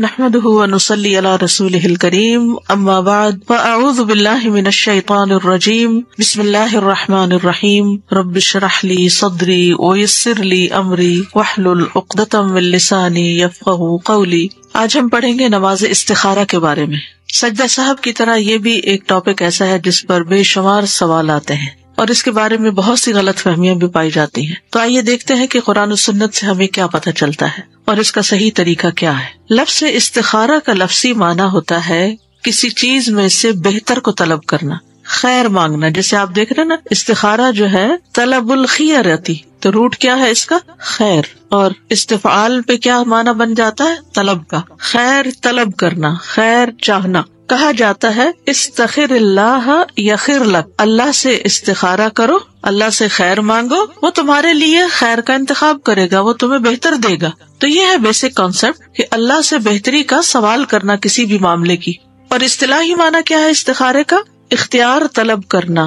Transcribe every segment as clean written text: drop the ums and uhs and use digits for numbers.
نحمده ونصلي على رسوله الكريم اما بعد فاعوذ بالله من الشيطان الرجيم بسم الله الرحمن الرحيم رب اشرح لي صدري ويسر لي امري واحلل عقدة من لساني يفقهوا قولي۔ آج ہم پڑھیں گے نماز استخارہ کے بارے میں۔ سجدہ صاحب کی طرح یہ بھی ایک ٹاپک ایسا ہے جس پر بے شمار سوال آتے ہیں اور اس کے بارے میں بہت سی غلط فہمیاں بھی پائی جاتی ہیں۔ تو آئیے دیکھتے ہیں کہ قرآن و سنت سے ہمیں کیا پتہ چلتا ہے اور اس کا صحیح طریقہ کیا ہے۔ لفظ استخارہ کا لفظی معنی ہوتا ہے کسی چیز میں سے بہتر کو طلب کرنا، خیر مانگنا۔ جیسے آپ دیکھ رہے ہیں نا، استخارہ جو ہے طلب الخیرتی، تو روٹ کیا ہے اس کا؟ خیر، اور استفعال پہ کیا معنی بن جاتا ہے؟ طلب کا، خیر طلب کرنا، خیر چاہنا۔ کہا جاتا ہے استخر اللہ یخر لک، اللہ سے استخارہ کرو، اللہ سے خیر مانگو، وہ تمہارے لیے خیر کا انتخاب کرے گا، وہ تمہیں بہتر دے گا۔ تو یہ ہے بیسک کانسیپٹ کہ اللہ سے بہتری کا سوال کرنا کسی بھی معاملے کی۔ اور اصطلاحی معنی کیا ہے استخارے کا؟ اختیار طلب کرنا،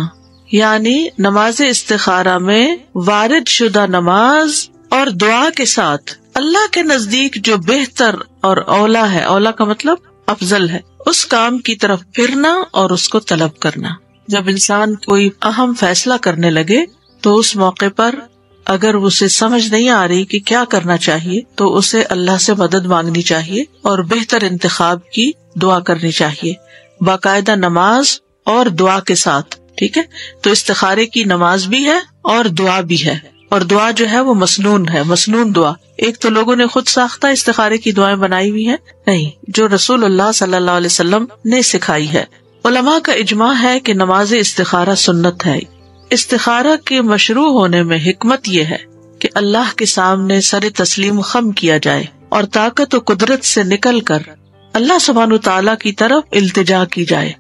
یعنی نماز استخارہ میں وارد شدہ نماز اور دعا کے ساتھ اللہ کے نزدیک جو بہتر اور اولا ہے، اولا کا مطلب افضل ہے، اس کام کی طرف پھرنا اور اس کو طلب کرنا۔ جب انسان کوئی اہم فیصلہ کرنے لگے تو اس موقع پر اگر اسے سمجھ نہیں آ رہی کہ کیا کرنا چاہیے تو اسے اللہ سے مدد مانگنی چاہیے اور بہتر انتخاب کی دعا کرنی چاہیے، باقاعدہ نماز اور دعا کے ساتھ۔ ٹھیک ہے، تو استخارے کی نماز بھی ہے اور دعا بھی ہے، اور دعا جو ہے وہ مسنون ہے، مسنون دعا۔ ایک تو لوگوں نے خود ساختہ استخارے کی دعائیں بنائی ہوئی ہیں، نہیں، جو رسول اللہ صلی اللہ علیہ وسلم نے سکھائی ہے۔ علماء کا اجماع ہے کہ نماز استخارہ سنت ہے۔ استخارہ کے مشروع ہونے میں حکمت یہ ہے کہ اللہ کے سامنے سر تسلیم خم کیا جائے اور طاقت و قدرت سے نکل کر اللہ سبحانہ وتعالیٰ کی طرف التجا کی جائے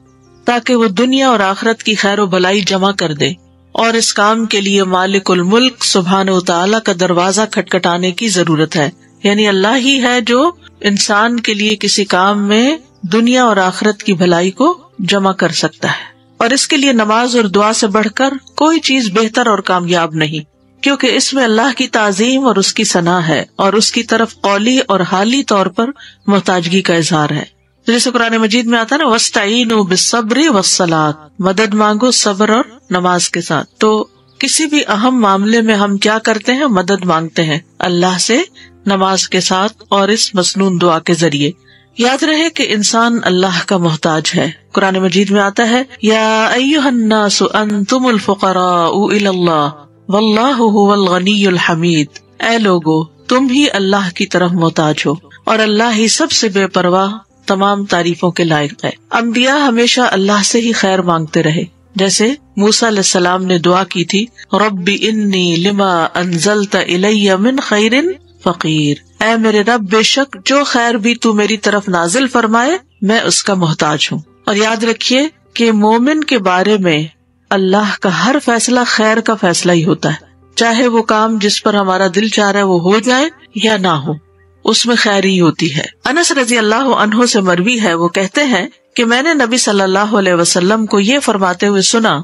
تاکہ وہ دنیا اور آخرت کی خیر و بھلائی جمع کر دے، اور اس کام کے لیے مالک الملک سبحانہ وتعالیٰ کا دروازہ کھٹکھٹانے کی ضرورت ہے۔ یعنی اللہ ہی ہے جو انسان کے لیے کسی کام میں دنیا اور آخرت کی بھلائی کو جمع کر سکتا ہے، اور اس کے لیے نماز اور دعا سے بڑھ کر کوئی چیز بہتر اور کامیاب نہیں، کیونکہ اس میں اللہ کی تعظیم اور اس کی ثنا ہے اور اس کی طرف قولی اور حالی طور پر محتاجگی کا اظہار ہے۔ جیسے قرآن مجید میں آتا ہے نا، وَاسْتَعِینُوا بِالصَّبْرِ وَالصَّلَاةِ، مدد مانگو صبر اور نماز کے ساتھ۔ تو کسی بھی اہم معاملے میں ہم کیا کرتے ہیں؟ مدد مانگتے ہیں اللہ سے نماز کے ساتھ اور اس مسنون دعا کے ذریعے۔ یاد رہے کہ انسان اللہ کا محتاج ہے۔ قرآن مجید میں آتا ہے یا ایھا الناس انتم الفقراء الی اللہ واللہ هو الغنی الحمید، اے لوگو تم ہی اللہ کی طرف محتاج ہو اور اللہ ہی سب سے بے پرواہ تمام تعریفوں کے لائق ہے۔ انبیاء ہمیشہ اللہ سے ہی خیر مانگتے رہے، جیسے موسیٰ علیہ السلام نے دعا کی تھی رب انی لما انزلت الی من خیر فقیر، اے میرے رب بے شک جو خیر بھی تو میری طرف نازل فرمائے میں اس کا محتاج ہوں۔ اور یاد رکھیے کہ مومن کے بارے میں اللہ کا ہر فیصلہ خیر کا فیصلہ ہی ہوتا ہے، چاہے وہ کام جس پر ہمارا دل چاہ رہا ہے وہ ہو جائے یا نہ ہو، اس میں خیر ہی ہوتی ہے۔ انس رضی اللہ عنہ سے مروی ہے، وہ کہتے ہیں کہ میں نے نبی صلی اللہ علیہ وسلم کو یہ فرماتے ہوئے سنا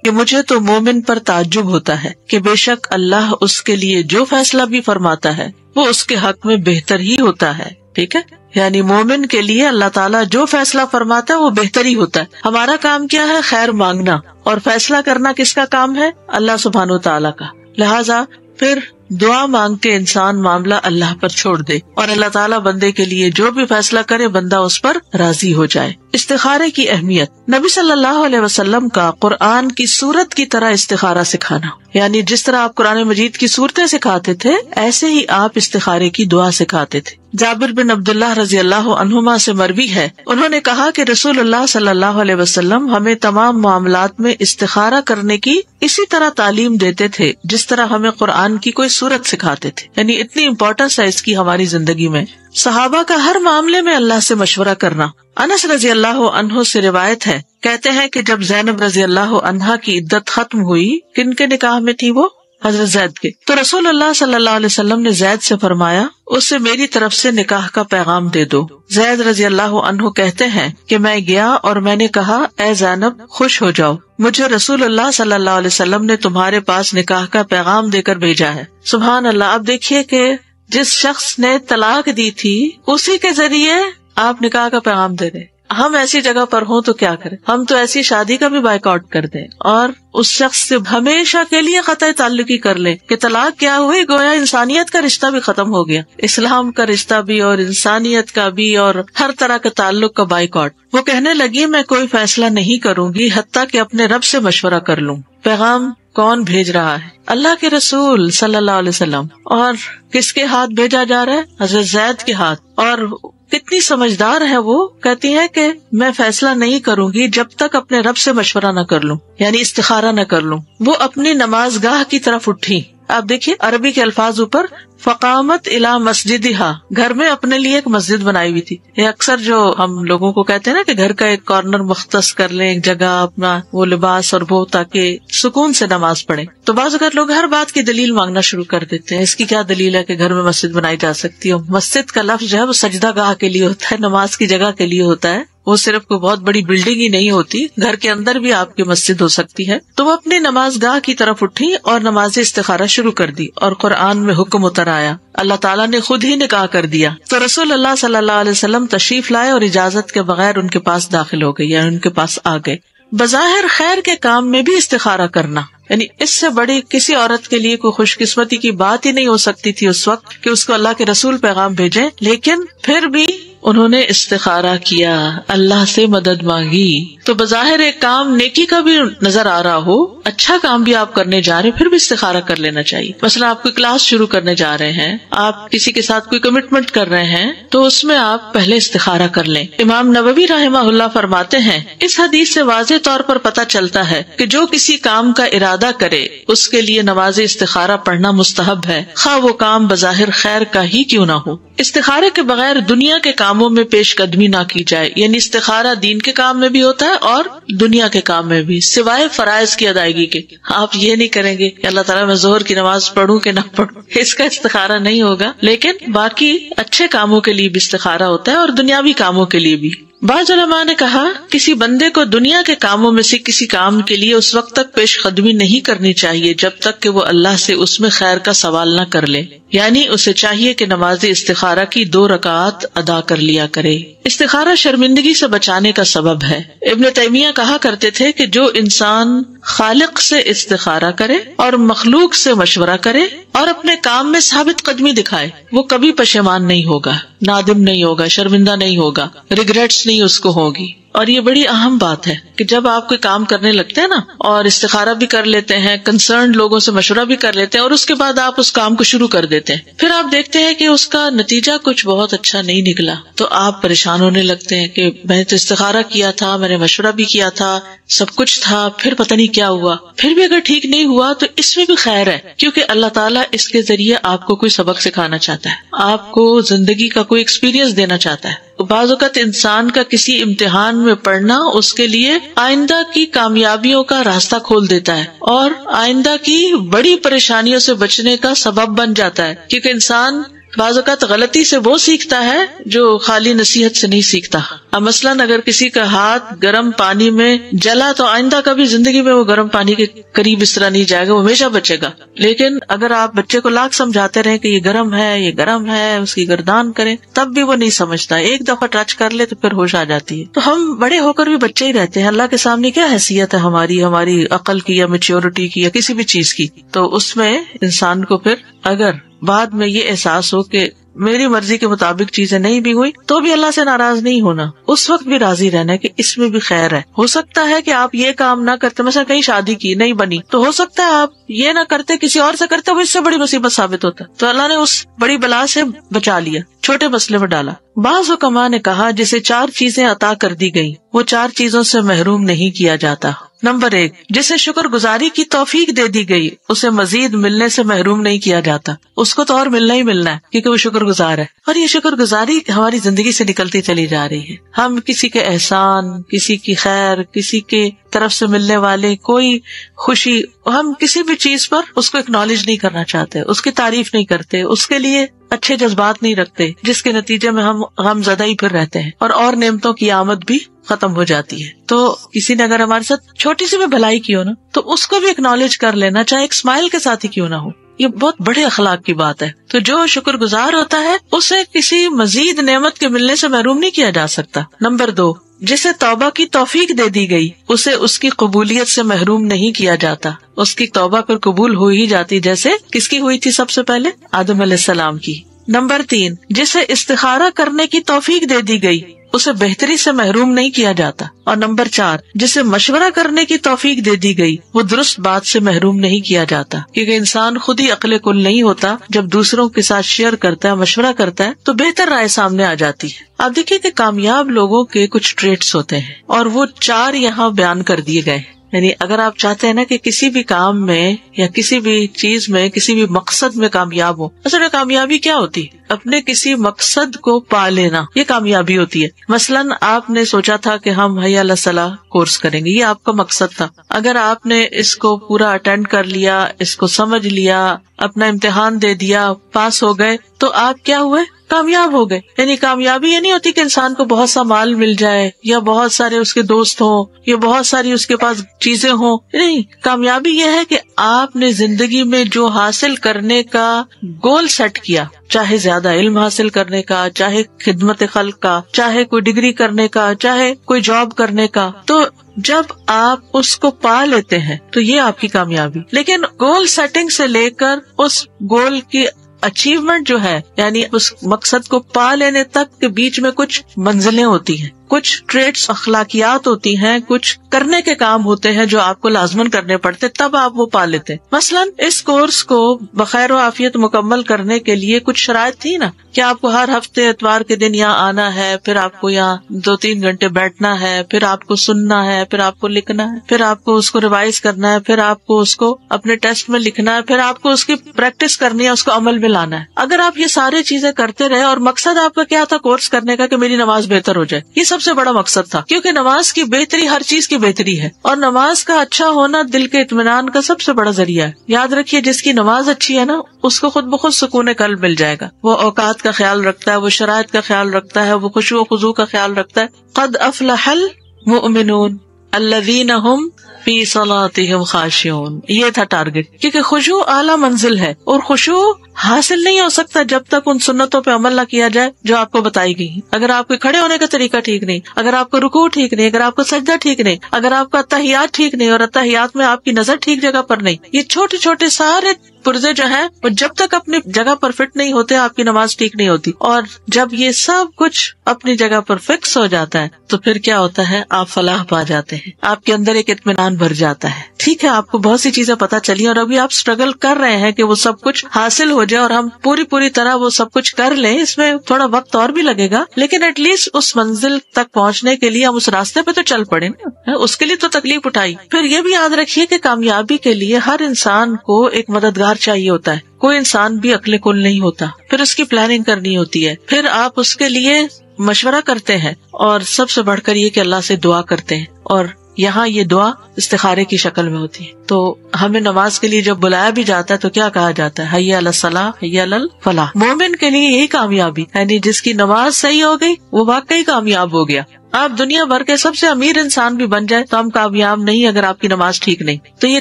کہ مجھے تو مومن پر تعجب ہوتا ہے کہ بے شک اللہ اس کے لیے جو فیصلہ بھی فرماتا ہے وہ اس کے حق میں بہتر ہی ہوتا ہے۔ ٹھیک ہے، یعنی مومن کے لیے اللہ تعالیٰ جو فیصلہ فرماتا ہے وہ بہتر ہی ہوتا ہے۔ ہمارا کام کیا ہے؟ خیر مانگنا، اور فیصلہ کرنا کس کا کام ہے؟ اللہ سبحانہ وتعالیٰ کا۔ لہٰذا پھر دعا مانگ کے انسان معاملہ اللہ پر چھوڑ دے اور اللہ تعالیٰ بندے کے لیے جو بھی فیصلہ کرے بندہ اس پر راضی ہو جائے۔ استخارے کی اہمیت، نبی صلی اللہ علیہ وسلم کا قرآن کی سورت کی طرح استخارہ سکھانا، یعنی جس طرح آپ قرآن مجید کی صورتیں سکھاتے تھے ایسے ہی آپ استخارے کی دعا سکھاتے تھے۔ جابر بن عبداللہ رضی اللہ عنہما سے مروی ہے، انہوں نے کہا کہ رسول اللہ صلی اللہ علیہ وسلم ہمیں تمام معاملات میں استخارہ کرنے کی اسی طرح تعلیم دیتے تھے جس طرح ہمیں قرآن کی کوئی صورت سکھاتے تھے، یعنی اتنی امپورٹنس ہے اس کی ہماری زندگی میں۔ صحابہ کا ہر معاملے میں اللہ سے مشورہ کرنا۔ انس رضی اللہ عنہ سے روایت ہے، کہتے ہیں کہ جب زینب رضی اللہ عنہا کی عدت ختم ہوئی، کن کے نکاح میں تھی وہ؟ حضرت زید کے، تو رسول اللہ صلی اللہ علیہ وسلم نے زید سے فرمایا اسے میری طرف سے نکاح کا پیغام دے دو۔ زید رضی اللہ عنہ کہتے ہیں کہ میں گیا اور میں نے کہا اے زینب خوش ہو جاؤ، مجھے رسول اللہ صلی اللہ علیہ وسلم نے تمہارے پاس نکاح کا پیغام دے کر بھیجا ہے۔ سبحان اللہ۔ اب دیکھیے کہ جس شخص نے طلاق دی تھی اسی کے ذریعے آپ نکاح کا پیغام دے رہے، ہم ایسی جگہ پر ہوں تو کیا کریں؟ ہم تو ایسی شادی کا بھی بائیک آؤٹ کر دیں اور اس شخص سے ہمیشہ کے لیے قطع تعلقی کر لیں کہ طلاق کیا ہوئی، گویا انسانیت کا رشتہ بھی ختم ہو گیا، اسلام کا رشتہ بھی اور انسانیت کا بھی اور ہر طرح کے تعلق کا بائیک آؤٹ۔ وہ کہنے لگی میں کوئی فیصلہ نہیں کروں گی حتیٰ کہ اپنے رب سے مشورہ کر لوں۔ پیغام کون بھیج رہا ہے؟ اللہ کے رسول صلی اللہ علیہ وسلم۔ اور کس کے ہاتھ بھیجا جا رہا ہے؟ حضرت زید کے ہاتھ۔ اور کتنی سمجھدار ہے وہ، کہتی ہے کہ میں فیصلہ نہیں کروں گی جب تک اپنے رب سے مشورہ نہ کر لوں، یعنی استخارہ نہ کر لوں۔ وہ اپنی نماز گاہ کی طرف اٹھی۔ آپ دیکھیے عربی کے الفاظ اوپر، فقامت الی مسجدہا، گھر میں اپنے لیے ایک مسجد بنائی ہوئی تھی۔ یہ اکثر جو ہم لوگوں کو کہتے ہیں نا کہ گھر کا ایک کارنر مختص کر لیں، ایک جگہ اپنا وہ لباس اور وہ، تاکہ سکون سے نماز پڑھیں۔ تو بعض اوقات لوگ ہر بات کی دلیل مانگنا شروع کر دیتے ہیں، اس کی کیا دلیل ہے کہ گھر میں مسجد بنائی جا سکتی ہے؟ مسجد کا لفظ جو ہے وہ سجدہ گاہ کے لیے ہوتا ہے، نماز کی جگہ کے لیے ہوتا ہے، وہ صرف کوئی بہت بڑی بلڈنگ ہی نہیں ہوتی، گھر کے اندر بھی آپ کی مسجد ہو سکتی ہے۔ تو وہ اپنی نماز گاہ کی طرف اٹھی اور نماز استخارہ شروع کر دی، اور قرآن میں حکم اتر آیا، اللہ تعالیٰ نے خود ہی نکاح کر دیا۔ تو رسول اللہ صلی اللہ علیہ وسلم تشریف لائے اور اجازت کے بغیر ان کے پاس داخل ہو گئے، یا ان کے پاس آ گئے۔ بظاہر خیر کے کام میں بھی استخارہ کرنا، یعنی اس سے بڑی کسی عورت کے لیے کوئی خوش قسمتی کی بات ہی نہیں ہو سکتی تھی اس وقت کہ اس کو اللہ کے رسول پیغام بھیجیں، لیکن پھر بھی انہوں نے استخارہ کیا، اللہ سے مدد مانگی۔ تو بظاہر ایک کام نیکی کا بھی نظر آ رہا ہو، اچھا کام بھی آپ کرنے جا رہے ہیں، پھر بھی استخارہ کر لینا چاہیے۔ مثلا آپ کوئی کلاس شروع کرنے جا رہے ہیں، آپ کسی کے ساتھ کوئی کمٹمنٹ کر رہے ہیں، تو اس میں آپ پہلے استخارہ کر لیں۔ امام نووی رحمہ اللہ فرماتے ہیں، اس حدیث سے واضح طور پر پتہ چلتا ہے کہ جو کسی کام کا ارادہ کرے اس کے لیے نماز استخارہ پڑھنا مستحب ہے، خواہ وہ کام بظاہر خیر کا ہی کیوں نہ ہو۔ استخارے کے بغیر دنیا کے کاموں میں پیش قدمی نہ کی جائے، یعنی استخارہ دین کے کام میں بھی ہوتا ہے اور دنیا کے کام میں بھی، سوائے فرائض کی ادائیگی کے۔ آپ یہ نہیں کریں گے کہ اللہ تعالیٰ میں ظہر کی نماز پڑھوں کہ نہ پڑھوں، اس کا استخارہ نہیں ہوگا، لیکن باقی اچھے کاموں کے لیے بھی استخارہ ہوتا ہے اور دنیاوی کاموں کے لیے بھی۔ بعض علماء نے کہا کسی بندے کو دنیا کے کاموں میں سے کسی کام کے لیے اس وقت تک پیش قدمی نہیں کرنی چاہیے جب تک کہ وہ اللہ سے اس میں خیر کا سوال نہ کر لے، یعنی اسے چاہیے کہ نماز استخارہ کی 2 رکعات ادا کر لیا کرے۔ استخارہ شرمندگی سے بچانے کا سبب ہے۔ ابن تیمیہ کہا کرتے تھے کہ جو انسان خالق سے استخارہ کرے اور مخلوق سے مشورہ کرے اور اپنے کام میں ثابت قدمی دکھائے، وہ کبھی پشیمان نہیں ہوگا، نادم نہیں ہوگا، شرمندہ نہیں ہوگا، ریگریٹس نہیں اس کو ہوگی۔ اور یہ بڑی اہم بات ہے کہ جب آپ کوئی کام کرنے لگتے ہیں نا، اور استخارہ بھی کر لیتے ہیں، کنسرنڈ لوگوں سے مشورہ بھی کر لیتے ہیں، اور اس کے بعد آپ اس کام کو شروع کر دیتے ہیں، پھر آپ دیکھتے ہیں کہ اس کا نتیجہ کچھ بہت اچھا نہیں نکلا، تو آپ پریشان ہونے لگتے ہیں کہ میں نے تو استخارہ کیا تھا، میں نے مشورہ بھی کیا تھا، سب کچھ تھا، پھر پتہ نہیں کیا ہوا۔ پھر بھی اگر ٹھیک نہیں ہوا تو اس میں بھی خیر ہے، کیونکہ اللہ تعالیٰ اس کے ذریعے آپ کو کوئی سبق سکھانا چاہتا ہے، آپ کو زندگی کا کوئی ایکسپیرینس دینا چاہتا ہے۔ بعض اوقات انسان کا کسی امتحان میں پڑھنا اس کے لیے آئندہ کی کامیابیوں کا راستہ کھول دیتا ہے اور آئندہ کی بڑی پریشانیوں سے بچنے کا سبب بن جاتا ہے، کیونکہ انسان بعض اوقات غلطی سے وہ سیکھتا ہے جو خالی نصیحت سے نہیں سیکھتا۔ اب مثلاً اگر کسی کا ہاتھ گرم پانی میں جلا تو آئندہ کبھی زندگی میں وہ گرم پانی کے قریب اس طرح نہیں جائے گا، وہ ہمیشہ بچے گا۔ لیکن اگر آپ بچے کو لاکھ سمجھاتے رہیں کہ یہ گرم ہے، یہ گرم ہے، اس کی گردان کریں، تب بھی وہ نہیں سمجھتا، ایک دفعہ ٹچ کر لے تو پھر ہوش آ جاتی ہے۔ تو ہم بڑے ہو کر بھی بچے ہی رہتے ہیں، اللہ کے سامنے کیا حیثیت ہے ہماری عقل کی یا میچیورٹی کی یا کسی بھی چیز کی۔ تو اس میں انسان کو پھر اگر بعد میں یہ احساس ہو کہ میری مرضی کے مطابق چیزیں نہیں بھی ہوئی تو بھی اللہ سے ناراض نہیں ہونا، اس وقت بھی راضی رہنا کہ اس میں بھی خیر ہے۔ ہو سکتا ہے کہ آپ یہ کام نہ کرتے، مثلا کہیں شادی کی نہیں بنی، تو ہو سکتا ہے آپ یہ نہ کرتے، کسی اور سے کرتے، وہ اس سے بڑی مصیبت ثابت ہوتا، تو اللہ نے اس بڑی بلا سے بچا لیا، چھوٹے مسئلے میں ڈالا۔ بعض حکماء نے کہا جسے 4 چیزیں عطا کر دی گئی وہ 4 چیزوں سے محروم نہیں کیا جاتا۔ نمبر 1، جسے شکر گزاری کی توفیق دے دی گئی اسے مزید ملنے سے محروم نہیں کیا جاتا، اس کو تو اور ملنا ہی ملنا ہے کیونکہ وہ شکر گزار ہے۔ اور یہ شکر گزاری ہماری زندگی سے نکلتی چلی جا رہی ہے، ہم کسی کے احسان، کسی کی خیر، کسی کے طرف سے ملنے والے کوئی خوشی، ہم کسی بھی چیز پر اس کو اکنالج نہیں کرنا چاہتے، اس کی تعریف نہیں کرتے، اس کے لیے اچھے جذبات نہیں رکھتے، جس کے نتیجے میں ہم غم زدہ ہی پھر رہتے ہیں اور نعمتوں کی آمد بھی ختم ہو جاتی ہے۔ تو کسی نے اگر ہمارے ساتھ چھوٹی سی بھی بھلائی کی ہو نا، تو اس کو بھی اکنالج کر لینا، چاہے ایک اسمائل کے ساتھ ہی کیوں نہ ہو، یہ بہت بڑے اخلاق کی بات ہے. تو جو شکر گزار ہوتا ہے اسے کسی مزید نعمت کے ملنے سے محروم نہیں کیا جا سکتا. نمبر 2، جسے توبہ کی توفیق دے دی گئی اسے اس کی قبولیت سے محروم نہیں کیا جاتا. اس کی توبہ پھر قبول ہو ہی جاتی، جیسے کس کی ہوئی تھی سب سے پہلے؟ آدم علیہ السلام کی. نمبر 3، جسے استخارہ کرنے کی توفیق دے دی گئی اسے بہتری سے محروم نہیں کیا جاتا. اور نمبر 4، جسے مشورہ کرنے کی توفیق دے دی گئی وہ درست بات سے محروم نہیں کیا جاتا، کیونکہ انسان خود ہی عقل کل نہیں ہوتا. جب دوسروں کے ساتھ شیئر کرتا ہے، مشورہ کرتا ہے تو بہتر رائے سامنے آ جاتی ہے. آپ دیکھیے کہ کامیاب لوگوں کے کچھ ٹریٹس ہوتے ہیں اور وہ 4 یہاں بیان کر دیے گئے. یعنی اگر آپ چاہتے ہیں نا کہ کسی بھی کام میں یا کسی بھی چیز میں، کسی بھی مقصد میں کامیاب ہو، اصل میں کامیابی کیا ہوتی؟ اپنے کسی مقصد کو پا لینا، یہ کامیابی ہوتی ہے. مثلاً آپ نے سوچا تھا کہ ہم حی علی الصلاۃ کورس کریں گے، یہ آپ کا مقصد تھا. اگر آپ نے اس کو پورا اٹینڈ کر لیا، اس کو سمجھ لیا، اپنا امتحان دے دیا، پاس ہو گئے، تو آپ کیا ہوئے؟ کامیاب ہو گئے. یعنی کامیابی یہ نہیں ہوتی کہ انسان کو بہت سا مال مل جائے یا بہت سارے اس کے دوست ہوں یا بہت ساری اس کے پاس چیزیں ہوں. نہیں، کامیابی یہ ہے کہ آپ نے زندگی میں جو حاصل کرنے کا گول سیٹ کیا، چاہے زیادہ علم حاصل کرنے کا، چاہے خدمت خلق کا، چاہے کوئی ڈگری کرنے کا، چاہے کوئی جاب کرنے کا، تو جب آپ اس کو پا لیتے ہیں تو یہ آپ کی کامیابی. لیکن گول سیٹنگ سے لے کر اس گول کی اچیومنٹ جو ہے، یعنی اس مقصد کو پا لینے تک کے بیچ میں کچھ منزلیں ہوتی ہیں، کچھ ٹریٹس، اخلاقیات ہوتی ہیں، کچھ کرنے کے کام ہوتے ہیں جو آپ کو لازماً کرنے پڑتے، تب آپ وہ پا لیتے. مثلاً اس کورس کو بخیر و عافیت مکمل کرنے کے لیے کچھ شرائط تھی نا، کہ آپ کو ہر ہفتے اتوار کے دن یہاں آنا ہے، پھر آپ کو یہاں 2-3 گھنٹے بیٹھنا ہے، پھر آپ کو سننا ہے، پھر آپ کو لکھنا ہے، پھر آپ کو اس کو ریوائز کرنا ہے، پھر آپ کو اس کو اپنے ٹیسٹ میں لکھنا ہے، پھر آپ کو اس کی پریکٹس کرنی ہے، اس کو عمل میں لانا ہے. اگر آپ یہ ساری چیزیں کرتے رہے، اور مقصد آپ کا کیا تھا کورس کرنے کا؟ کہ میری نماز بہتر ہو جائے. یہ سب سے بڑا مقصد تھا، کیونکہ نماز کی بہتری ہر چیز کی بہتری ہے، اور نماز کا اچھا ہونا دل کے اطمینان کا سب سے بڑا ذریعہ ہے. یاد رکھیے، جس کی نماز اچھی ہے نا، اس کو خود بخود سکون قلب مل جائے گا. وہ اوقات کا خیال رکھتا ہے، وہ شرائط کا خیال رکھتا ہے، وہ خشوع و خضوع کا خیال رکھتا ہے. قد افلح المؤمنون الذین هم فی صلاتهم خاشعون. یہ تھا ٹارگٹ، کیونکہ خشوع اعلیٰ منزل ہے، اور خشوع حاصل نہیں ہو سکتا جب تک ان سنتوں پہ عمل نہ کیا جائے جو آپ کو بتائی گئی. اگر آپ کے کھڑے ہونے کا طریقہ ٹھیک نہیں، اگر آپ کو رکوع ٹھیک نہیں، اگر آپ کو سجدہ ٹھیک نہیں، اگر آپ کا اتحیات ٹھیک نہیں، اور اتحیات میں آپ کی نظر ٹھیک جگہ پر نہیں، یہ چھوٹے چھوٹے سارے پرزے جو ہیں وہ جب تک اپنی جگہ پر فٹ نہیں ہوتے، آپ کی نماز ٹھیک نہیں ہوتی. اور جب یہ سب کچھ اپنی جگہ پر فکس ہو جاتا ہے تو پھر کیا ہوتا ہے؟ آپ فلاح پا جاتے ہیں، آپ کے اندر ایک اطمینان بھر جاتا ہے. ٹھیک ہے، آپ کو بہت سی چیزیں پتہ چلی اور ابھی آپ اسٹرگل کر رہے ہیں کہ وہ سب کچھ حاصل ہو جائے اور ہم پوری طرح وہ سب کچھ کر لیں. اس میں تھوڑا وقت اور بھی لگے گا، لیکن ایٹ لیسٹ اس منزل تک پہنچنے کے لیے ہم اس راستے پہ تو چل پڑے نا، اس کے لیے تو تکلیف اٹھائی. پھر یہ بھی یاد رکھیے کہ کامیابی کے لیے ہر انسان کو ایک مددگار چاہیے ہوتا ہے. کوئی انسان بھی عقل کل نہیں ہوتا، پھر اس کی پلاننگ کرنی ہوتی ہے، پھر آپ اس کے لیے مشورہ کرتے ہیں، اور سب سے بڑھ کر یہ کہ اللہ سے دعا کرتے ہیں. اور یہاں یہ دعا استخارے کی شکل میں ہوتی ہے. تو ہمیں نماز کے لیے جب بلایا بھی جاتا ہے تو کیا کہا جاتا ہے؟ حی علی الصلاۃ، حی علی الفلاح. مومن کے لیے یہی کامیابی، یعنی جس کی نماز صحیح ہو گئی وہ واقعی کامیاب ہو گیا. آپ دنیا بھر کے سب سے امیر انسان بھی بن جائے تو ہم کامیاب نہیں اگر آپ کی نماز ٹھیک نہیں. تو یہ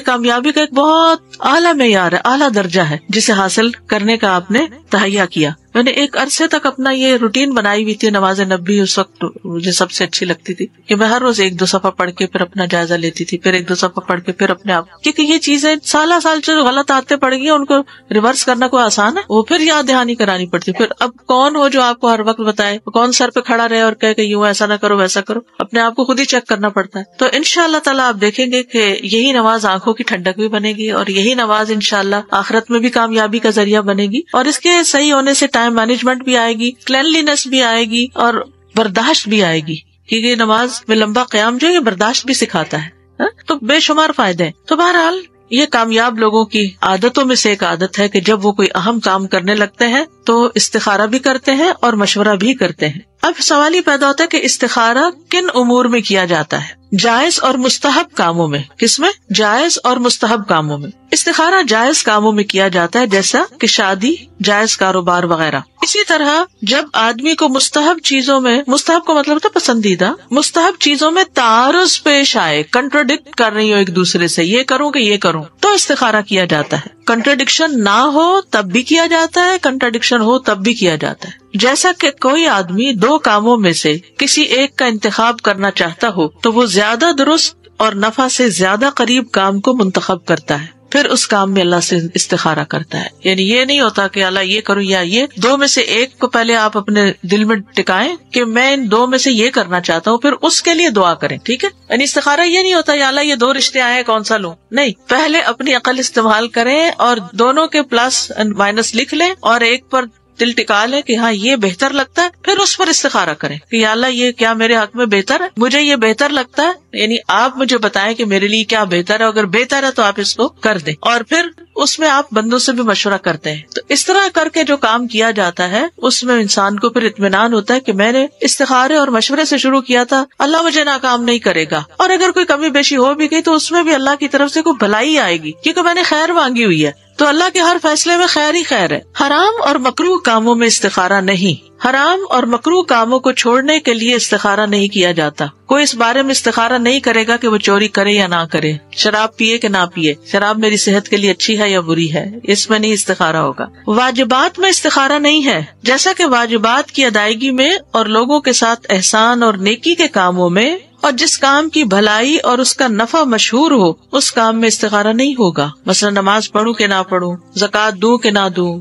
کامیابی کا ایک بہت اعلیٰ معیار ہے، اعلیٰ درجہ ہے، جسے حاصل کرنے کا آپ نے تہیا کیا. میں نے ایک عرصے تک اپنا یہ روٹین بنائی ہوئی تھی نماز نبی، اس وقت مجھے سب سے اچھی لگتی تھی کہ میں ہر روز 1-2 صفحہ پڑھ کے پھر اپنا جائزہ لیتی تھی، پھر 1-2 صفحہ پڑھ کے پھر اپنے آپ، کیونکہ یہ چیزیں سالہ سال جو غلط آتے پڑ گئی ان کو ریورس کرنا کوئی آسان ہے؟ وہ پھر یاد دہانی کرانی پڑتی. پھر اب کون ہو جو آپ کو ہر وقت بتائے؟ کون سر پہ کھڑا رہے اور کہے کہ یوں ایسا نہ کرو ویسا کرو؟ اپنے آپ کو خود ہی چیک کرنا پڑتا ہے. تو انشاءاللہ تعالیٰ آپ دیکھیں گے کہ یہی نماز آنکھوں کی ٹھنڈک بھی بنے گی، اور یہی نماز انشاءاللہ آخرت میں بھی کامیابی کا ذریعہ بنے گی. اور اس کے صحیح ہونے سے ٹائم مینجمنٹ بھی آئے گی، کلینلینس بھی آئے گی، اور برداشت بھی آئے گی، کیونکہ نماز میں لمبا قیام جو یہ برداشت بھی سکھاتا ہے. تو بے شمار فائدے ہیں. تو بہرحال یہ کامیاب لوگوں کی عادتوں میں سے ایک عادت ہے کہ جب وہ کوئی اہم کام کرنے لگتے ہیں تو استخارہ بھی کرتے ہیں اور مشورہ بھی کرتے ہیں. اب سوال یہ پیدا ہوتا ہے کہ استخارہ کن امور میں کیا جاتا ہے؟ جائز اور مستحب کاموں میں. کس میں؟ جائز اور مستحب کاموں میں. استخارہ جائز کاموں میں کیا جاتا ہے، جیسا کہ شادی، جائز کاروبار وغیرہ. اسی طرح جب آدمی کو مستحب چیزوں میں، مستحب کا مطلب ہوتا ہے پسندیدہ، مستحب چیزوں میں تعارض پیش آئے، کنٹراڈکٹ کر رہی ہو ایک دوسرے سے، یہ کروں کہ یہ کروں، تو دونوں استخارہ کیا جاتا ہے. کنٹراڈکشن نہ ہو تب بھی کیا جاتا ہے, کنٹراڈکشن ہو تب بھی کیا جاتا ہے. جیسا کہ کوئی آدمی دو کاموں میں سے کسی ایک کا انتخاب کرنا چاہتا ہو تو وہ زیادہ درست اور نفع سے زیادہ قریب کام کو منتخب کرتا ہے, پھر اس کام میں اللہ سے استخارہ کرتا ہے. یعنی یہ نہیں ہوتا کہ اللہ یہ کروں یا یہ, دو میں سے ایک کو پہلے آپ اپنے دل میں ٹکائیں کہ میں ان دو میں سے یہ کرنا چاہتا ہوں, پھر اس کے لیے دعا کریں. ٹھیک ہے, یعنی استخارہ یہ نہیں ہوتا یا اللہ یہ دو رشتے آئے ہیں کون سا لوں, نہیں, پہلے اپنی عقل استعمال کریں اور دونوں کے پلس اینڈ مائنس لکھ لیں اور ایک پر دل ٹکا لیں کہ ہاں یہ بہتر لگتا ہے, پھر اس پر استخارہ کریں کہ یا اللہ یہ کیا میرے حق میں بہتر ہے, مجھے یہ بہتر لگتا ہے, یعنی آپ مجھے بتائیں کہ میرے لیے کیا بہتر ہے, اگر بہتر ہے تو آپ اس کو کر دیں, اور پھر اس میں آپ بندوں سے بھی مشورہ کرتے ہیں. تو اس طرح کر کے جو کام کیا جاتا ہے اس میں انسان کو پھر اطمینان ہوتا ہے کہ میں نے استخارے اور مشورے سے شروع کیا تھا, اللہ مجھے ناکام نہیں کرے گا, اور اگر کوئی کمی بیشی ہو بھی گئی تو اس میں بھی اللہ کی طرف سے کوئی بھلائی آئے گی کیونکہ میں نے خیر مانگی ہوئی ہے. تو اللہ کے ہر فیصلے میں خیر ہی خیر ہے. حرام اور مکروہ کاموں میں استخارہ نہیں, حرام اور مکروہ کاموں کو چھوڑنے کے لیے استخارہ نہیں کیا جاتا. کوئی اس بارے میں استخارہ نہیں کرے گا کہ وہ چوری کرے یا نہ کرے, شراب پیے کہ نہ پیے, شراب میری صحت کے لیے اچھی ہے یا بری ہے, اس میں نہیں استخارہ ہوگا. واجبات میں استخارہ نہیں ہے, جیسا کہ واجبات کی ادائیگی میں اور لوگوں کے ساتھ احسان اور نیکی کے کاموں میں, اور جس کام کی بھلائی اور اس کا نفع مشہور ہو اس کام میں استخارہ نہیں ہوگا. مثلا نماز پڑھوں کہ نہ پڑھوں, زکوٰۃ دوں کہ نہ دوں,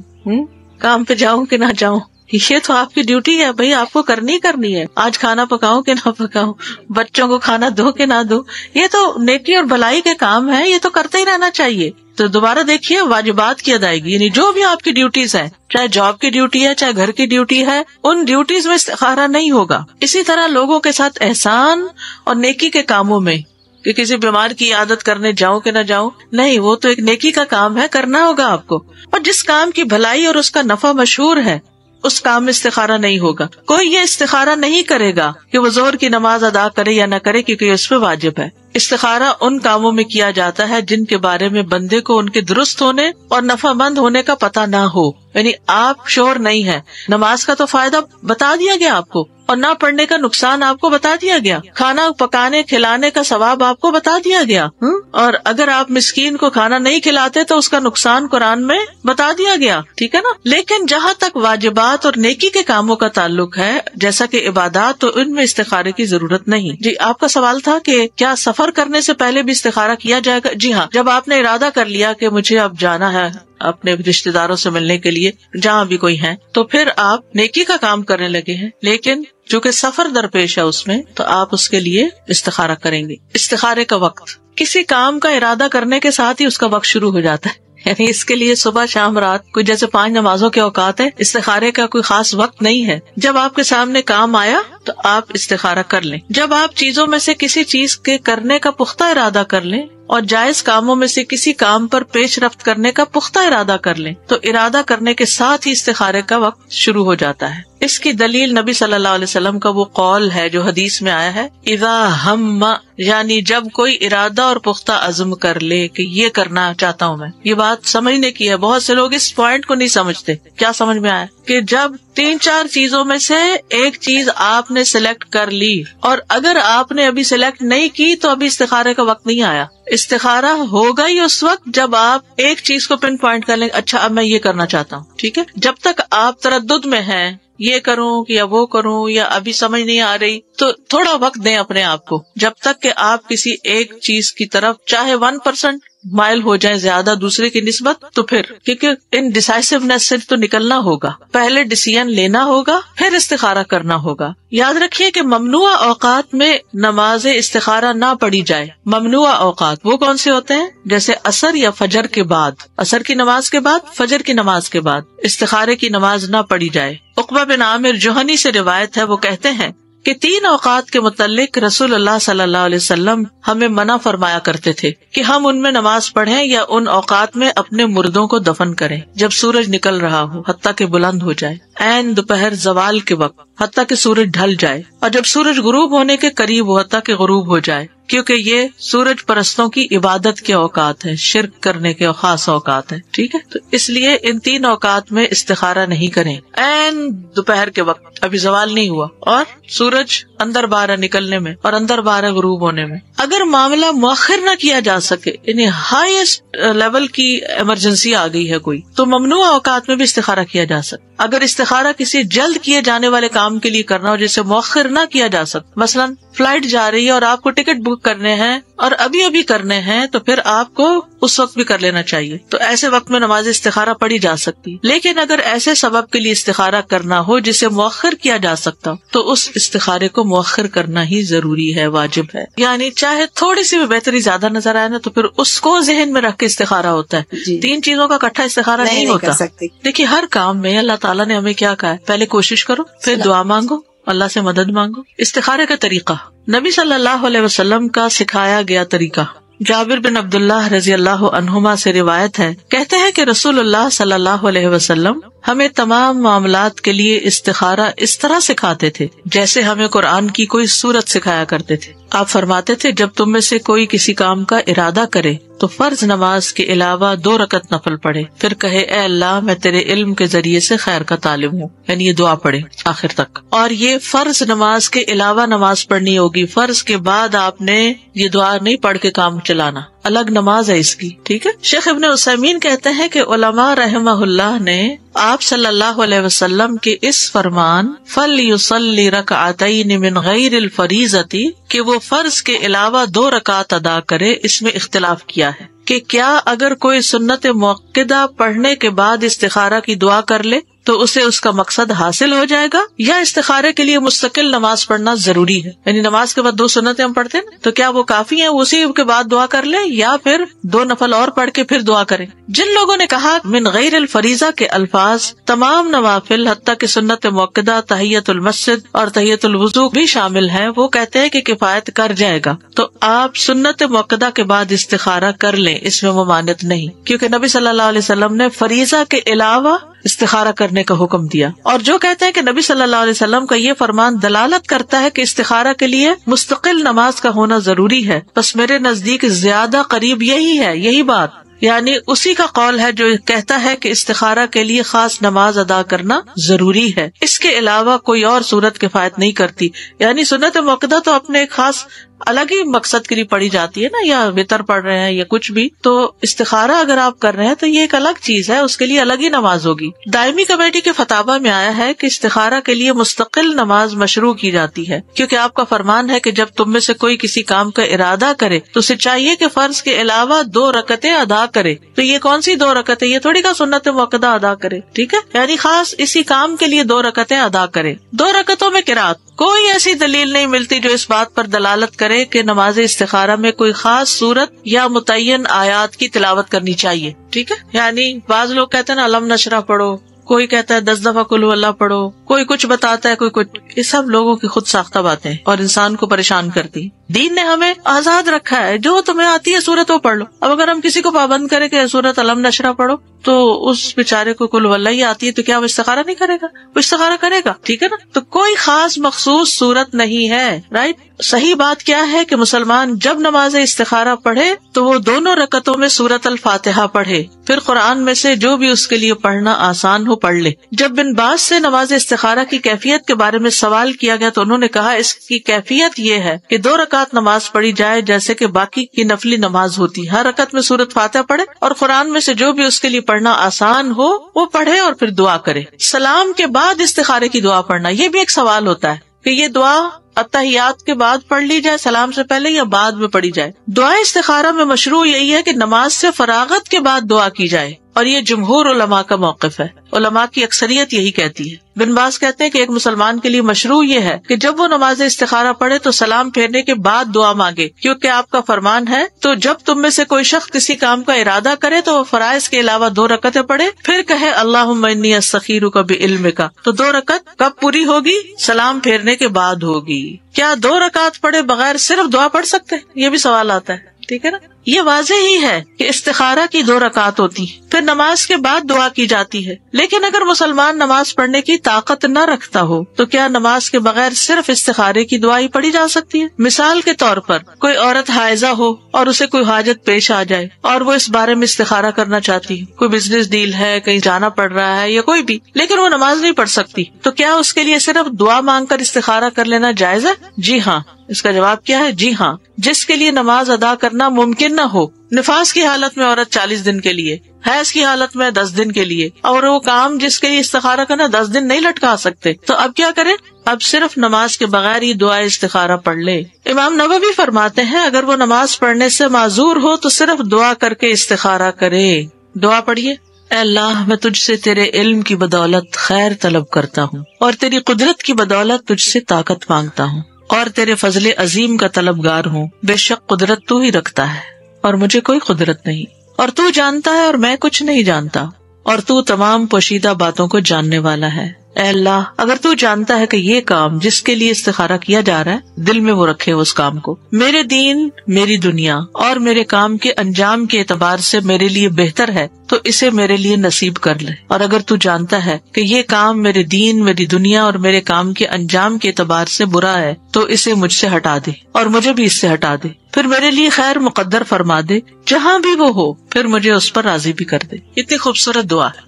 کام پہ جاؤں کہ نہ جاؤں, یہ تو آپ کی ڈیوٹی ہے بھائی, آپ کو کرنی ہے. آج کھانا پکاؤں کہ نہ پکاؤں, بچوں کو کھانا دو کہ نہ دو, یہ تو نیکی اور بھلائی کے کام ہے, یہ تو کرتے ہی رہنا چاہیے. تو دوبارہ دیکھیے واجبات کی ادائیگی, یعنی جو بھی آپ کی ڈیوٹیز ہیں, چاہے جاب کی ڈیوٹی ہے چاہے گھر کی ڈیوٹی ہے, ان ڈیوٹیز میں استخارہ نہیں ہوگا. اسی طرح لوگوں کے ساتھ احسان اور نیکی کے کاموں میں, کہ کسی بیمار کی عادت کرنے جاؤں کہ نہ جاؤں, نہیں, وہ تو ایک نیکی کا کام ہے, کرنا ہوگا آپ کو. اور جس کام کی بھلائی اور اس کا نفع مشہور ہے اس کام میں استخارہ نہیں ہوگا. کوئی یہ استخارہ نہیں کرے گا کہ وہ ظہر کی نماز ادا کرے یا نہ کرے کیونکہ یہ اس پہ واجب ہے. استخارہ ان کاموں میں کیا جاتا ہے جن کے بارے میں بندے کو ان کے درست ہونے اور نفع مند ہونے کا پتہ نہ ہو. یعنی آپ شور نہیں ہے, نماز کا تو فائدہ بتا دیا گیا آپ کو, اور نہ پڑھنے کا نقصان آپ کو بتا دیا گیا, کھانا پکانے کھلانے کا ثواب آپ کو بتا دیا گیا, اور اگر آپ مسکین کو کھانا نہیں کھلاتے تو اس کا نقصان قرآن میں بتا دیا گیا. ٹھیک ہے نا. لیکن جہاں تک واجبات اور نیکی کے کاموں کا تعلق ہے, جیسا کہ عبادات, تو ان میں استخارے کی ضرورت نہیں. جی, آپ کا سوال تھا کہ کیا سفر کرنے سے پہلے بھی استخارہ کیا جائے گا؟ جی ہاں, جب آپ نے ارادہ کر لیا کہ مجھے اب جانا ہے اپنے رشتے داروں سے ملنے کے لیے جہاں بھی کوئی ہے, تو پھر آپ نیکی کا کام کرنے لگے ہیں, لیکن چونکہ سفر درپیش ہے اس میں, تو آپ اس کے لیے استخارہ کریں گے. استخارے کا وقت, کسی کام کا ارادہ کرنے کے ساتھ ہی اس کا وقت شروع ہو جاتا ہے. یعنی اس کے لیے صبح شام رات کوئی جیسے 5 نمازوں کے اوقات ہے, استخارے کا کوئی خاص وقت نہیں ہے. جب آپ کے سامنے کام آیا تو آپ استخارہ کر لیں. جب آپ چیزوں میں سے کسی چیز کے کرنے کا پختہ ارادہ کر لیں اور جائز کاموں میں سے کسی کام پر پیش رفت کرنے کا پختہ ارادہ کر لیں, تو ارادہ کرنے کے ساتھ ہی استخارے کا وقت شروع ہو جاتا ہے. اس کی دلیل نبی صلی اللہ علیہ وسلم کا وہ قول ہے جو حدیث میں آیا ہے, اذا ہم, یعنی جب کوئی ارادہ اور پختہ عزم کر لے کہ یہ کرنا چاہتا ہوں میں. یہ بات سمجھنے کی ہے, بہت سے لوگ اس پوائنٹ کو نہیں سمجھتے. کیا سمجھ میں آیا کہ جب 3-4 چیزوں میں سے ایک چیز آپ نے سلیکٹ کر لی, اور اگر آپ نے ابھی سلیکٹ نہیں کی تو ابھی استخارے کا وقت نہیں آیا. استخارہ ہوگا ہی اس وقت جب آپ ایک چیز کو پن پوائنٹ کر لیں, اچھا اب میں یہ کرنا چاہتا ہوں. ٹھیک ہے, جب تک آپ تردد میں ہیں یہ کروں یا وہ کروں یا ابھی سمجھ نہیں آ رہی, تو تھوڑا وقت دیں اپنے آپ کو, جب تک کہ آپ کسی ایک چیز کی طرف چاہے 1% مائل ہو جائیں زیادہ دوسرے کی نسبت, تو پھر کیونکہ ان ڈیسائسونیس سے تو نکلنا ہوگا, پہلے ڈیسیژن لینا ہوگا پھر استخارہ کرنا ہوگا. یاد رکھیے کہ ممنوع اوقات میں نماز استخارہ نہ پڑھی جائے. ممنوع اوقات وہ کون سے ہوتے ہیں؟ جیسے عصر یا فجر کے بعد, عصر کی نماز کے بعد, فجر کی نماز کے بعد استخارے کی نماز نہ پڑھی جائے. عقبہ بن عامر جوہنی سے روایت ہے, وہ کہتے ہیں کہ 3 اوقات کے متعلق رسول اللہ صلی اللہ علیہ وسلم ہمیں منع فرمایا کرتے تھے کہ ہم ان میں نماز پڑھیں یا ان اوقات میں اپنے مردوں کو دفن کریں جب سورج نکل رہا ہو حتیٰ کہ بلند ہو جائے, عین دوپہر زوال کے وقت حتیٰ کہ سورج ڈھل جائے, اور جب سورج غروب ہونے کے قریب ہو حتیٰ کہ غروب ہو جائے, کیونکہ یہ سورج پرستوں کی عبادت کے اوقات ہیں, شرک کرنے کے خاص اوقات ہیں. ٹھیک ہے, تو اس لیے ان 3 اوقات میں استخارہ نہیں کریں. عین دوپہر کے وقت ابھی زوال نہیں ہوا اور سورج اندر باہر نکلنے میں اور اندر باہر غروب ہونے میں. اگر معاملہ مؤخر نہ کیا جا سکے، یعنی ہائیسٹ لیول کی ایمرجنسی آ گئی ہے کوئی، تو ممنوع اوقات میں بھی استخارہ کیا جا سکتا. اگر استخارہ کسی جلد کیے جانے والے کام کے لیے کرنا ہو جسے مؤخر نہ کیا جا سکتا، مثلا فلائٹ جا رہی ہے اور آپ کو ٹکٹ بک کرنے ہیں اور ابھی ابھی کرنے ہیں، تو پھر آپ کو اس وقت بھی کر لینا چاہیے. تو ایسے وقت میں نماز استخارہ پڑھی جا سکتی. لیکن اگر ایسے سبب کے لیے استخارہ کرنا ہو جسے مؤخر کیا جا سکتا تو اس استخارے کو مؤخر کرنا ہی ضروری ہے، واجب ہے. یعنی چاہے تھوڑی سی بھی بہتری زیادہ نظر آئے نا تو پھر اس کو ذہن میں رکھ کے استخارہ ہوتا ہے. تین چیزوں کا اکٹھا استخارہ نہیں ہوتا. دیکھیے ہر کام میں اللہ تعالیٰ نے ہمیں کیا کہا ہے، پہلے کوشش کرو، پھر دعا مانگو، اللہ سے مدد مانگو. استخارے کا طریقہ نبی صلی اللہ علیہ وسلم کا سکھایا گیا طریقہ. جابر بن عبداللہ رضی اللہ عنہما سے روایت ہے، کہتے ہیں کہ رسول اللہ صلی اللہ علیہ وسلم ہمیں تمام معاملات کے لیے استخارہ اس طرح سکھاتے تھے جیسے ہمیں قرآن کی کوئی سورت سکھایا کرتے تھے. آپ فرماتے تھے جب تم میں سے کوئی کسی کام کا ارادہ کرے تو فرض نماز کے علاوہ 2 رکعت نفل پڑھے، پھر کہے اے اللہ میں تیرے علم کے ذریعے سے خیر کا طالب ہوں، یعنی یہ دعا پڑھے آخر تک. اور یہ فرض نماز کے علاوہ نماز پڑھنی ہوگی، فرض کے بعد آپ نے یہ دعا نہیں پڑھ کے کام چلانا، الگ نماز ہے اس کی. ٹھیک ہے. شیخ ابن عثیمین کہتے ہیں کہ علماء رحمہ اللہ نے آپ صلی اللہ علیہ وسلم کے اس فرمان فَلْيُصَلِّ رَكْعَتَيْنِ مِنْ غَيْرِ الْفَرِيضَةِ کہ وہ فرض کے علاوہ 2 رکعت ادا کرے، اس میں اختلاف کیا ہے کہ کیا اگر کوئی سنت موقدہ پڑھنے کے بعد استخارہ کی دعا کر لے تو اسے اس کا مقصد حاصل ہو جائے گا، یا استخارے کے لیے مستقل نماز پڑھنا ضروری ہے. یعنی نماز کے بعد 2 سنتیں ہم پڑھتے ہیں تو کیا وہ کافی ہیں، اسی کے بعد دعا کر لے یا پھر 2 نفل اور پڑھ کے پھر دعا کریں. جن لوگوں نے کہا من غیر الفریضہ کے الفاظ تمام نوافل حتیٰ کہ سنت موقدہ، تحیت المسجد اور تحیت الوضو بھی شامل ہیں، وہ کہتے ہیں کہ کفایت کر جائے گا. تو آپ سنت موقدہ کے بعد استخارہ کر لیں، اس میں ممانعت نہیں، کیونکہ نبی صلی اللہ علیہ وسلم نے فریضہ کے علاوہ استخارہ کرنے کا حکم دیا. اور جو کہتے ہیں کہ نبی صلی اللہ علیہ وسلم کا یہ فرمان دلالت کرتا ہے کہ استخارہ کے لیے مستقل نماز کا ہونا ضروری ہے، بس میرے نزدیک زیادہ قریب یہی ہے، یہی بات، یعنی اسی کا قول ہے جو کہتا ہے کہ استخارہ کے لیے خاص نماز ادا کرنا ضروری ہے، اس کے علاوہ کوئی اور صورت کفایت نہیں کرتی. یعنی سنت موقدہ تو اپنے ایک خاص الگ ہی مقصد کے لیے پڑھی جاتی ہے نا، یا وتر پڑھ رہے ہیں یا کچھ بھی، تو استخارہ اگر آپ کر رہے ہیں تو یہ ایک الگ چیز ہے، اس کے لیے الگ ہی نماز ہوگی. دائمی کمیٹی کے فتاوی میں آیا ہے کہ استخارہ کے لیے مستقل نماز مشروع کی جاتی ہے، کیونکہ آپ کا فرمان ہے کہ جب تم میں سے کوئی کسی کام کا ارادہ کرے تو اسے چاہیے کہ فرض کے علاوہ 2 رکعتیں ادا کرے. تو یہ کون سی 2 رکعتیں، یہ تھوڑی کا سنت موقدہ ادا کرے. ٹھیک ہے، یعنی خاص اسی کام کے لیے 2 رکعتیں ادا کرے. 2 رکعتوں میں قرات کوئی ایسی دلیل نہیں ملتی جو اس بات پر دلالت کرے کہ نماز استخارہ میں کوئی خاص سورت یا متعین آیات کی تلاوت کرنی چاہیے. ٹھیک ہے، یعنی بعض لوگ کہتے ہیں نا علم نشرہ پڑھو، کوئی کہتا ہے 10 دفعہ قل اللہ پڑھو، کوئی کچھ بتاتا ہے، کوئی کچھ. یہ سب لوگوں کی خود ساختہ باتیں اور انسان کو پریشان کرتی. دین نے ہمیں آزاد رکھا ہے، جو تمہیں آتی ہے سورت وہ پڑھ لو. اب اگر ہم کسی کو پابند کریں کہ سورت علم نشرہ پڑھو تو اس بیچارے کو قل اللہ ہی آتی ہے تو کیا وہ استخارہ نہیں کرے گا؟ وہ استخارہ کرے گا. ٹھیک ہے نا. تو کوئی خاص مخصوص صورت نہیں ہے. رائٹ. صحیح بات کیا ہے کہ مسلمان جب نماز استخارہ پڑھے تو وہ دونوں رکعتوں میں سورت الفاتحہ پڑھے، پھر قرآن میں سے جو بھی اس کے لیے پڑھنا آسان ہو پڑھ لے. جب بن باز سے نماز استخارہ کی کیفیت کے بارے میں سوال کیا گیا تو انہوں نے کہا اس کی کیفیت یہ ہے کہ 2 رکعت نماز پڑھی جائے جیسے کہ باقی کی نفلی نماز ہوتی. ہر رکعت میں سورت فاتحہ پڑھے اور قرآن میں سے جو بھی اس کے لیے پڑھنا آسان ہو وہ پڑھے اور پھر دعا کرے. سلام کے بعد استخارے کی دعا پڑھنا، یہ بھی ایک سوال ہوتا ہے کہ یہ دعا اتحیات کے بعد پڑھ لی جائے، سلام سے پہلے یا بعد میں پڑھی جائے. دعا استخارہ میں مشروع یہی ہے کہ نماز سے فراغت کے بعد دعا کی جائے، اور یہ جمہور علماء کا موقف ہے. علماء کی اکثریت یہی کہتی ہے. بن باز کہتے ہیں کہ ایک مسلمان کے لیے مشروع یہ ہے کہ جب وہ نماز استخارہ پڑھے تو سلام پھیرنے کے بعد دعا مانگے، کیونکہ آپ کا فرمان ہے تو جب تم میں سے کوئی شخص کسی کام کا ارادہ کرے تو وہ فرائض کے علاوہ 2 رکعتیں پڑھے، پھر کہے اللہم انی استخیرک بعلمک. تو 2 رکعت کب پوری ہوگی؟ سلام پھیرنے کے بعد ہوگی. کیا 2 رکعت پڑھے بغیر صرف دعا پڑھ سکتے ہیں؟ یہ بھی سوال آتا ہے. ٹھیک ہے نا. یہ واضح ہی ہے کہ استخارہ کی 2 رکعت ہوتی ہے، پھر نماز کے بعد دعا کی جاتی ہے. لیکن اگر مسلمان نماز پڑھنے کی طاقت نہ رکھتا ہو تو کیا نماز کے بغیر صرف استخارے کی دعا ہی پڑھی جا سکتی ہے؟ مثال کے طور پر کوئی عورت حائضہ ہو اور اسے کوئی حاجت پیش آ جائے اور وہ اس بارے میں استخارہ کرنا چاہتی ہے، کوئی بزنس ڈیل ہے، کہیں جانا پڑ رہا ہے یا کوئی بھی، لیکن وہ نماز نہیں پڑھ سکتی، تو کیا اس کے لیے صرف دعا مانگ کر استخارہ کر لینا جائز ہے؟ جی ہاں. اس کا جواب کیا ہے؟ جی ہاں. جس کے لیے نماز ادا کرنا ممکن نہ ہو، نفاس کی حالت میں عورت 40 دن کے لیے، حیض کی حالت میں 10 دن کے لیے، اور وہ کام جس کے لیے استخارہ کرنا 10 دن نہیں لٹکا سکتے، تو اب کیا کریں؟ اب صرف نماز کے بغیر ہی دعا استخارہ پڑھ لے. امام نووی فرماتے ہیں اگر وہ نماز پڑھنے سے معذور ہو تو صرف دعا کر کے استخارہ کرے. دعا پڑھیے: اے اللہ، میں تجھ سے تیرے علم کی بدولت خیر طلب کرتا ہوں، اور تیری قدرت کی بدولت تجھ سے طاقت مانگتا ہوں، اور تیرے فضل عظیم کا طلبگار ہوں. بے شک قدرت تو ہی رکھتا ہے اور مجھے کوئی قدرت نہیں، اور تو جانتا ہے اور میں کچھ نہیں جانتا، اور تو تمام پوشیدہ باتوں کو جاننے والا ہے. اے اللہ، اگر تو جانتا ہے کہ یہ کام جس کے لیے استخارہ کیا جا رہا ہے، دل میں وہ رکھے اس کام کو، میرے دین، میری دنیا اور میرے کام کے انجام کے اعتبار سے میرے لیے بہتر ہے تو اسے میرے لیے نصیب کر لے. اور اگر تو جانتا ہے کہ یہ کام میرے دین، میری دنیا اور میرے کام کے انجام کے اعتبار سے برا ہے تو اسے مجھ سے ہٹا دے اور مجھے بھی اس سے ہٹا دے. پھر میرے لیے خیر مقدر فرما دے، جہاں بھی وہ ہو، پھر مجھے اس پر راضی بھی کر دے. اتنی خوبصورت دعا ہے.